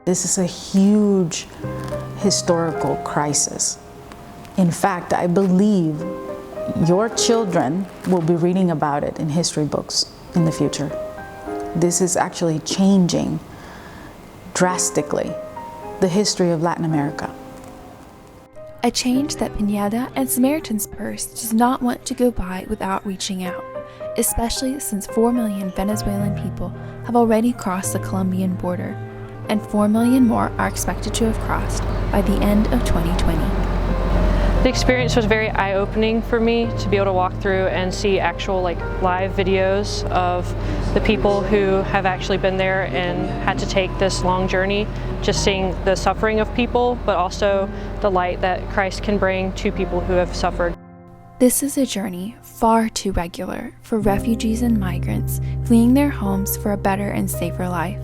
This is a huge historical crisis. In fact, I believe your children will be reading about it in history books in the future. This is actually changing drastically the history of Latin America. A change that Pineda and Samaritan's Purse does not want to go by without reaching out, especially since 4 million Venezuelan people have already crossed the Colombian border, and 4 million more are expected to have crossed by the end of 2020. The experience was very eye-opening for me to be able to walk through and see actual live videos of the people who have actually been there and had to take this long journey, just seeing the suffering of people, but also the light that Christ can bring to people who have suffered. This is a journey far too regular for refugees and migrants fleeing their homes for a better and safer life.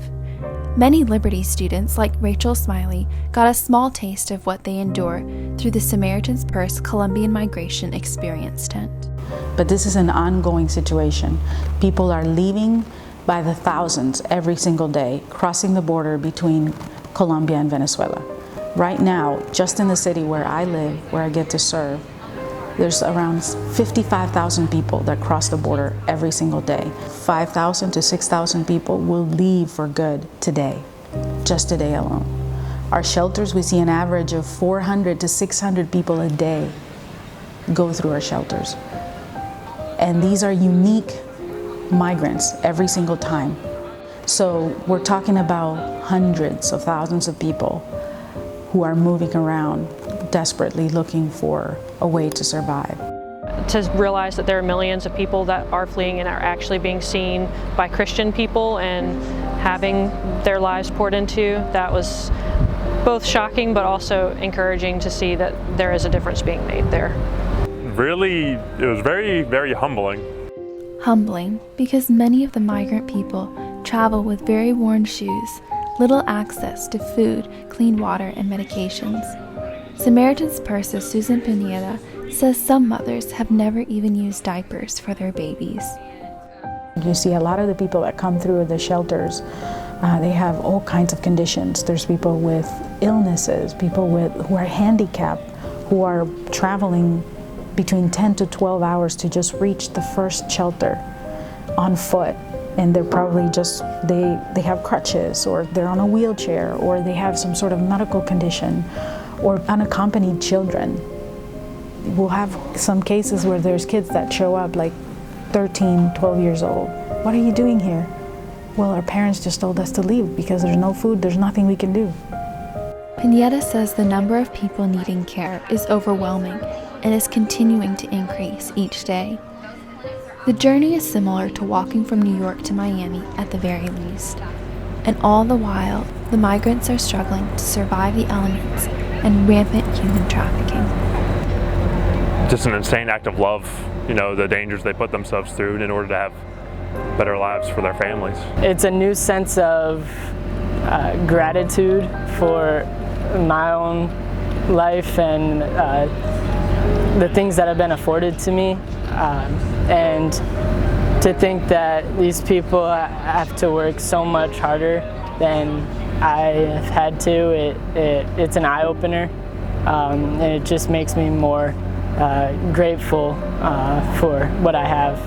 Many Liberty students, like Rachel Smiley, got a small taste of what they endure through the Samaritan's Purse Colombian Migration Experience tent. But this is an ongoing situation. People are leaving by the thousands every single day, crossing the border between Colombia and Venezuela. Right now, just in the city where I live, where I get to serve, there's around 55,000 people that cross the border every single day. 5,000 to 6,000 people will leave for good today, just today alone. Our shelters, we see an average of 400 to 600 people a day go through our shelters. And these are unique migrants every single time. So we're talking about hundreds of thousands of people who are moving around desperately looking for a way to survive. To realize that there are millions of people that are fleeing and are actually being seen by Christian people and having their lives poured into, that was both shocking but also encouraging to see that there is a difference being made there. Really, it was very, very humbling. Humbling because many of the migrant people travel with very worn shoes, little access to food, clean water, and medications. Samaritan's Purse's Susan Pineda says some mothers have never even used diapers for their babies. You see a lot of the people that come through the shelters, they have all kinds of conditions. There's people with illnesses, people who are handicapped, who are traveling between 10 to 12 hours to just reach the first shelter on foot. And they're probably just, they have crutches, or they're on a wheelchair, or they have some sort of medical condition, or unaccompanied children. We'll have some cases where there's kids that show up like 13, 12 years old. What are you doing here? Well, our parents just told us to leave because there's no food, there's nothing we can do. Pineda says the number of people needing care is overwhelming and is continuing to increase each day. The journey is similar to walking from New York to Miami at the very least. And all the while, the migrants are struggling to survive the elements and rampant human trafficking. Just an insane act of love, the dangers they put themselves through in order to have better lives for their families. It's a new sense of gratitude for my own life and the things that have been afforded to me. And to think that these people have to work so much harder than I have had to, it's an eye-opener, and it just makes me more grateful for what I have.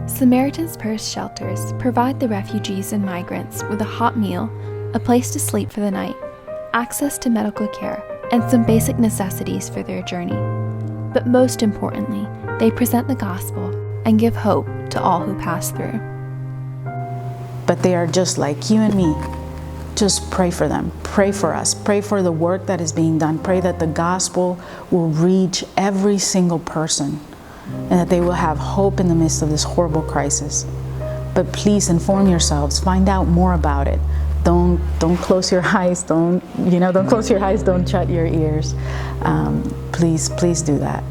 Samaritan's Purse shelters provide the refugees and migrants with a hot meal, a place to sleep for the night, access to medical care, and some basic necessities for their journey. But most importantly, they present the gospel and give hope to all who pass through. But they are just like you and me. Just pray for them. Pray for us. Pray for the work that is being done. Pray that the gospel will reach every single person and that they will have hope in the midst of this horrible crisis. But please inform yourselves. Find out more about it. Don't close your eyes. Don't close your eyes. Don't shut your ears. Please do that.